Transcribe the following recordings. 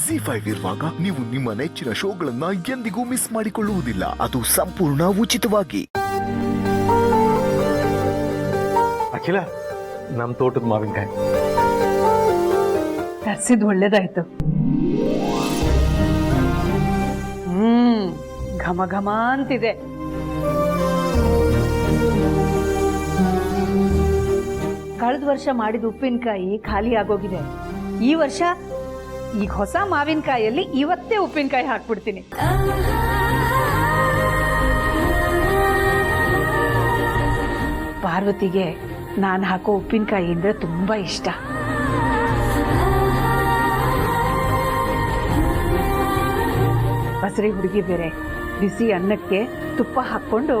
ZEE5 ಇರುವಾಗ ನೀವು ನಿಮ್ಮ ನೆಚ್ಚಿನ ಶೋಗಳನ್ನ ಎಂದಿಗೂ ಮಿಸ್ ಮಾಡಿಕೊಳ್ಳುವುದಿಲ್ಲ. ಅದು ಸಂಪೂರ್ಣ ಉಚಿತವಾಗಿ. ಅಖಿಲ, ನಮ್ ತೋಟದ ಮಾವಿನಕಾಯಿ ತರ್ಸಿದ್ ಒಳ್ಳೇದಾಯ್ತು. ಘಮ ಘಮ ಅಂತಿದೆ. ಕಳೆದ ವರ್ಷ ಮಾಡಿದ ಉಪ್ಪಿನಕಾಯಿ ಖಾಲಿ ಆಗೋಗಿದೆ. ಈ ವರ್ಷ ಈಗ ಹೊಸ ಮಾವಿನಕಾಯಲ್ಲಿ ಇವತ್ತೇ ಉಪ್ಪಿನಕಾಯಿ ಹಾಕ್ಬಿಡ್ತೀನಿ. ಪಾರ್ವತಿಗೆ ನಾನು ಹಾಕೋ ಉಪ್ಪಿನಕಾಯಿ ಅಂದ್ರೆ ತುಂಬಾ ಇಷ್ಟ. ಬಸರಿ ಹುಡುಗಿ ಬೇರೆ ಬಿಸಿ ಅನ್ನಕ್ಕೆ ತುಪ್ಪ ಹಾಕೊಂಡು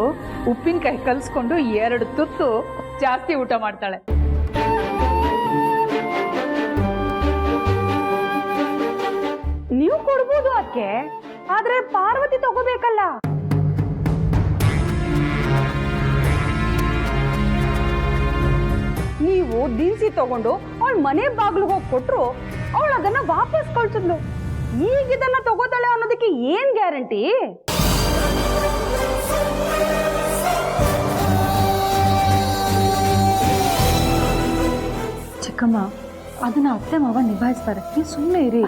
ಉಪ್ಪಿನಕಾಯಿ ಕಲ್ಸ್ಕೊಂಡು 2 ತುತ್ತು ಜಾಸ್ತಿ ಊಟ ಮಾಡ್ತಾಳೆ. ನೀವು ಕೊಡ್ಬೋದು ಅಕ್ಕೆ, ಆದ್ರೆ ಪಾರ್ವತಿ ತಗೋಬೇಕಲ್ಲ. ನೀವು ದಿನಸಿ ತಗೊಂಡು ಅವಳ ಮನೆ ಬಾಗ್ಲಿಗೆ ಹೋಗಿ ಕೊಟ್ರು ಅವಳು ಅದನ್ನ ವಾಪಸ್ ಕಳ್ಸಿದ್ಲು. ಈಗ ಇದನ್ನ ತಗೋತಾಳೆ ಅನ್ನೋದಕ್ಕೆ ಏನ್ ಗ್ಯಾರಂಟಿ? ಚಿಕ್ಕಮ್ಮ, ಅದನ್ನ ಅತ್ತೆ ಮಾವ ನಿಭಾಯಿಸ್ತಾರೆ, ನೀವು ಸುಮ್ಮನೆ ಇರಿ.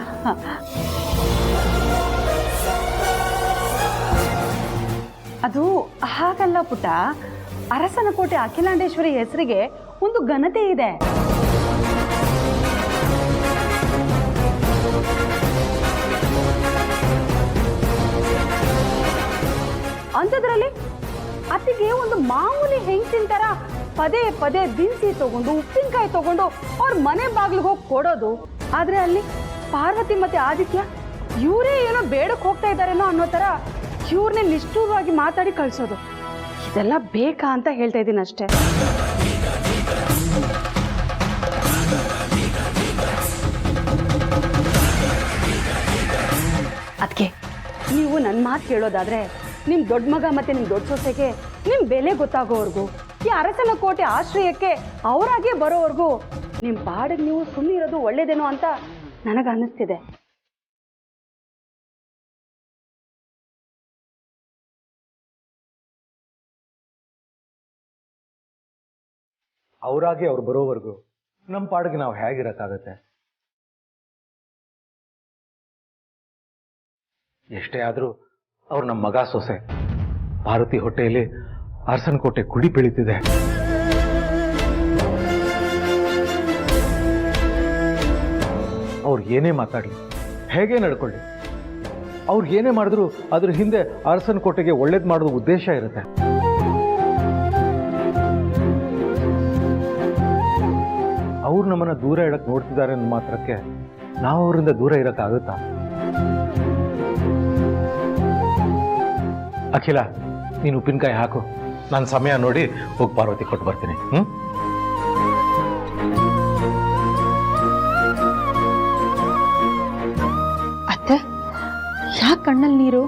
ಅದು ಹಾಗಲ್ಲ ಪುಟ್ಟ. ಅರಸನಕೋಟೆ ಅಖಿಲಾಂಡೇಶ್ವರಿ ಹೆಸರಿಗೆ ಒಂದು ಘನತೆ ಇದೆ. ಅಂಥದ್ರಲ್ಲಿ ಅತ್ತಿಗೆ ಒಂದು ಮಾಮೂಲಿ ಹೆಂಗಸಿನ ತರ ಪದೇ ಪದೇ ದಿನಸಿ ತಗೊಂಡು ಉಪ್ಪಿನಕಾಯಿ ತಗೊಂಡು ಅವ್ರ ಮನೆ ಬಾಗ್ಲಿಗೆ ಹೋಗಿ ಕೊಡೋದು. ಆದ್ರೆ ಅಲ್ಲಿ ಪಾರ್ವತಿ ಮತ್ತೆ ಆದಿತ್ಯ ಇವರೇ ಏನೋ ಬೇಡಕ್ಕೆ ಹೋಗ್ತಾ ಇದ್ದಾರೇನೋ ಅನ್ನೋ ತರ ಇವ್ರನ್ನೇ ನಿಷ್ಠೂರವಾಗಿ ಮಾತಾಡಿ ಕಳ್ಸೋದು. ಇದೆಲ್ಲ ಬೇಕಾ ಅಂತ ಹೇಳ್ತಾ ಇದ್ದೀನಿ ಅಷ್ಟೇ. ಅದಕ್ಕೆ ನೀವು ನನ್ನ ಮಾತು ಕೇಳೋದಾದ್ರೆ ನಿಮ್ ದೊಡ್ಡ ಮಗ ಮತ್ತೆ ನಿಮ್ ದೊಡ್ಡ ಸೊಸೆಗೆ ನಿಮ್ ಬೆಲೆ ಗೊತ್ತಾಗೋವರೆಗೂ, ಈ ಅರಸನ ಕೋಟೆ ಆಶ್ರಯಕ್ಕೆ ಅವರಾಗೆ ಬರೋವರೆಗೂ ನಿಮ್ ಪಾಡಿಗೆ ನೀವು ಸುಮ್ಮನಿರೋದು ಒಳ್ಳೇದೇನೋ ಅಂತ ನನಗ ಅನ್ನಿಸ್ತಿದೆ. ಅವರಾಗಿ ಅವ್ರು ಬರೋವರೆಗೂ ನಮ್ಮ ಪಾಡಿಗೆ ನಾವು ಹೇಗಿರಕ್ಕಾಗತ್ತೆ? ಎಷ್ಟೇ ಆದ್ರೂ ಅವ್ರು ನಮ್ಮ ಮಗ ಸೊಸೆ. ಪಾರ್ವತಿ ಹೊಟ್ಟೆಯಲ್ಲಿ ಅರಸನಕೋಟೆ ಕುಡಿ ಬೆಳೀತಿದೆ. ಅವ್ರು ಏನೇ ಮಾತಾಡ್ಲಿ, ಹೇಗೆ ನಡ್ಕೊಳ್ಳಿ, ಅವ್ರು ಏನೇ ಮಾಡಿದ್ರು ಅದ್ರ ಹಿಂದೆ ಅರಸನಕೋಟೆಗೆ ಒಳ್ಳೇದು ಮಾಡೋದು ಉದ್ದೇಶ ಇರುತ್ತೆ. ಅವ್ರು ನಮ್ಮನ್ನ ದೂರ ಇಡಕ್ ನೋಡ್ತಿದ್ದಾರೆ ಅನ್ನೋ ಮಾತ್ರಕ್ಕೆ ನಾವು ಅವರಿಂದ ದೂರ ಇರಕ್ಕಾಗುತ್ತಾ? ಅಖಿಲ, ನೀನು ಉಪ್ಪಿನಕಾಯಿ ಹಾಕು, ನಾನು ಸಮಯ ನೋಡಿ ಹೋಗಿ ಪಾರ್ವತಿ ಕೊಟ್ಟು ಬರ್ತೀನಿ. ಅತ್ತೆ, ಯಾಕೆ ಕಣ್ಣಲ್ಲಿ ನೀರು?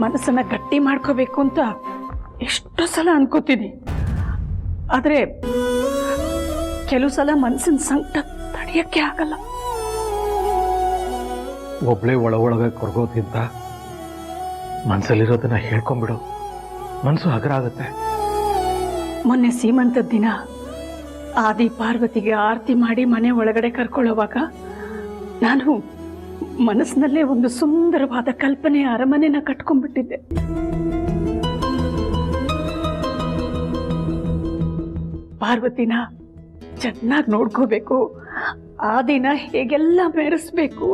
ಮನಸ್ಸನ್ನ ಗಟ್ಟಿ ಮಾಡ್ಕೋಬೇಕು ಅಂತ ಎಷ್ಟೋ ಸಲ ಅನ್ಕೋತೀನಿ. ಆದ್ರೆ ಕೆಲವು ಸಲ ಮನಸ್ಸಿನ ಸಂಕಟ ತಡೆಯಕ್ಕೆ ಆಗಲ್ಲ. ಒಬ್ಳೆ ಒಳಗೆ ಕೊರಗೋದ್ಕಿಂತ ಮನ್ಸಲ್ಲಿರೋದನ್ನ ಹೇಳ್ಕೊಂಡ್ಬಿಡು, ಮನಸ್ಸು ಹಗರ ಆಗುತ್ತೆ. ಮೊನ್ನೆ ಸೀಮಂತದ ದಿನ ಆದಿ ಪಾರ್ವತಿಗೆ ಆರತಿ ಮಾಡಿ ಮನೆ ಒಳಗಡೆ ಕರ್ಕೊಳ್ಳೋವಾಗ ನಾನು ಮನಸ್ಸಿನಲ್ಲೇ ಒಂದು ಸುಂದರವಾದ ಕಲ್ಪನೆ ಅರಮನೆನ ಕಟ್ಕೊಂಡ್ಬಿಟ್ಟಿದ್ದೆ. ಪಾರ್ವತಿನ ಚೆನ್ನಾಗಿ ನೋಡ್ಕೋಬೇಕು, ಆ ದಿನ ಹೇಗೆಲ್ಲ ಮೆರೆಸ್ಬೇಕು.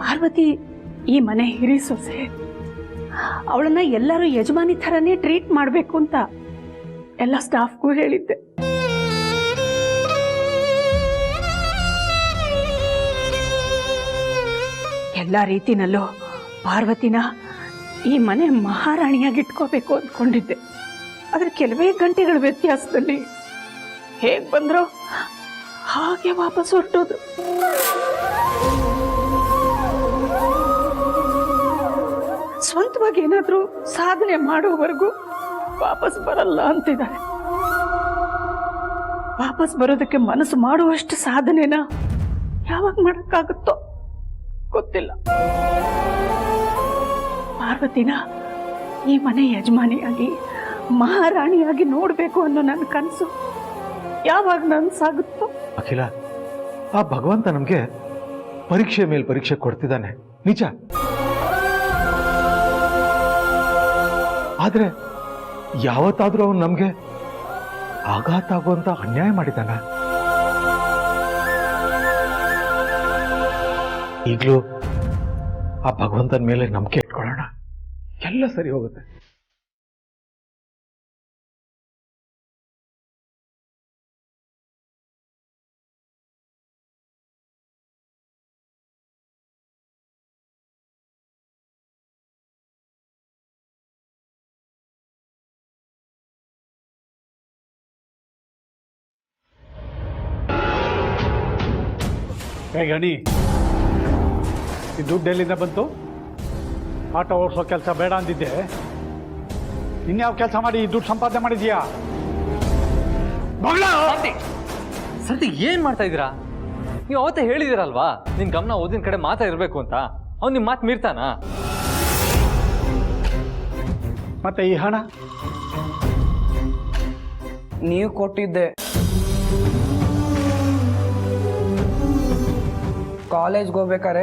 ಪಾರ್ವತಿ ಈ ಮನೆ ಹಿರಿ ಸೊಸೆ, ಅವಳನ್ನ ಎಲ್ಲರೂ ಯಜಮಾನಿ ಥರನೇ ಟ್ರೀಟ್ ಮಾಡಬೇಕು ಅಂತ ಎಲ್ಲ ಸ್ಟಾಫ್ಗೂ ಹೇಳಿದ್ದೆ. ಎಲ್ಲ ರೀತಿನಲ್ಲೂ ಪಾರ್ವತಿನ ಈ ಮನೆ ಮಹಾರಾಣಿಯಾಗಿ ಇಟ್ಕೋಬೇಕು ಅಂದ್ಕೊಂಡಿದ್ದೆ. ಆದ್ರೆ ಕೆಲವೇ ಗಂಟೆಗಳ ವ್ಯತ್ಯಾಸದಲ್ಲಿ ಹೇಗ್ ಬಂದ್ರೋ ಹಾಗೆ ವಾಪಸ್ ಹೊರಟೋದು. ಸ್ವಂತವಾಗಿ ಏನಾದ್ರೂ ಸಾಧನೆ ಮಾಡೋವರೆಗೂ ವಾಪಸ್ ಬರಲ್ಲ ಅಂತಿದ್ದಾರೆ. ವಾಪಸ್ ಬರೋದಕ್ಕೆ ಮನಸ್ಸು ಮಾಡುವಷ್ಟು ಸಾಧನೆನ ಯಾವಾಗ ಮಾಡೋಕ್ಕಾಗುತ್ತೋ ಗೊತ್ತಿಲ್ಲ. ಪಾರ್ವತಿನ ಈ ಮನೆ ಯಜಮಾನಿಯಾಗಿ ಮಹಾರಾಣಿಯಾಗಿ ನೋಡಬೇಕು ಅನ್ನೋ ನನ್ನ ಕನಸು ಯಾವಾಗ ನನ್ಸಾಗುತ್ತೋ. ಅಖಿಲ, ಆ ಭಗವಂತ ನಮಗೆ ಪರೀಕ್ಷೆ ಮೇಲೆ ಪರೀಕ್ಷೆ ಕೊಡ್ತಿದ್ದಾನೆ ನಿಜ. ಆದ್ರೆ ಯಾವತ್ತಾದ್ರೂ ಅವನು ನಮ್ಗೆ ಆಘಾತ ಆಗುವಂತ ಅನ್ಯಾಯ ಮಾಡಿದ್ದಾನ? ಈಗಲೂ ಆ ಭಗವಂತನ ಮೇಲೆ ನಂಬಿಕೆ ಇಟ್ಕೊಳ್ಳೋಣ, ಎಲ್ಲ ಸರಿ ಹೋಗುತ್ತೆ. ಗಣಿ, ಈ ದುಡ್ಡು ಎಲ್ಲಿಂದ ಬಂತು? ಆಟೋ ಓಡಿಸೋ ಕೆಲಸ ಬೇಡ ಅಂದಿದ್ದೆ, ಇನ್ಯಾವ ಕೆಲಸ ಮಾಡಿ ಈ ದುಡ್ಡು ಸಂಪಾದನೆ ಮಾಡಿದ್ಯಾ? ಸಂತಿ ಏನ್ ಮಾಡ್ತಾ ಇದ್ದೀರಾ ನೀವು? ಅವತ್ತೇ ಹೇಳಿದಿರಲ್ವಾ ನಿನ್ ಗಮನ ಓದಿನ ಕಡೆ ಮಾತಾ ಇರ್ಬೇಕು ಅಂತ. ಅವ್ನು ನಿಮ್ ಮಾತು ಮೀರ್ತಾನ? ಮತ್ತೆ ಈ ಹಣ ನೀವು ಕೊಟ್ಟಿದ್ದೆ. ಕಾಲೇಜ್ಗೆ ಹೋಗ್ಬೇಕಾರೆ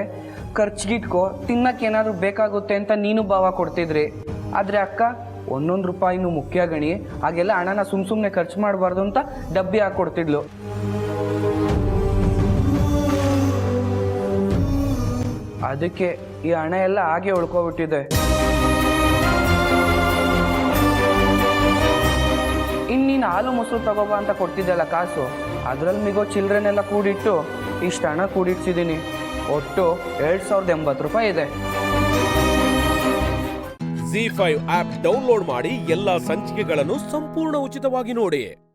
ಖರ್ಚಿಗಿಟ್ಕೋ, ತಿನ್ನಕ್ಕೆ ಏನಾದರೂ ಬೇಕಾಗುತ್ತೆ ಅಂತ ನೀನು ಭಾವ ಕೊಡ್ತಿದ್ರಿ. ಆದರೆ ಅಕ್ಕ ಒಂದೊಂದು ರೂಪಾಯಿನೂ ಮುಖ್ಯ ಗಣಿ, ಹಾಗೆಲ್ಲ ಹಣನ ಸುಮ್ಮನೆ ಖರ್ಚು ಮಾಡಬಾರ್ದು ಅಂತ ಡಬ್ಬಿ ಹಾಕ್ಕೊಡ್ತಿದ್ಲು. ಅದಕ್ಕೆ ಈ ಹಣ ಎಲ್ಲ ಹಾಗೆ ಉಳ್ಕೊಬಿಟ್ಟಿದೆ. ಇನ್ನು ನೀನು ಹಾಲು ಮೊಸರು ತಗೋಬಾ ಅಂತ ಕೊಡ್ತಿದ್ದಲ್ಲ ಕಾಸು, ಅದರಲ್ಲಿ ಮಿಗೋ ಚಿಲ್ಡ್ರನ್ನೆಲ್ಲ ಕೂಡಿಟ್ಟು ಇಷ್ಟು ಹಣ ಕೂಡಿಡ್ಸಿದ್ದೀನಿ. ಒಟ್ಟು 2080 ರೂಪಾಯಿ ಇದೆ. ZEE5 ಆಪ್ ಡೌನ್ಲೋಡ್ ಮಾಡಿ ಎಲ್ಲಾ ಸಂಚಿಕೆಗಳನ್ನು ಸಂಪೂರ್ಣ ಉಚಿತವಾಗಿ ನೋಡಿ.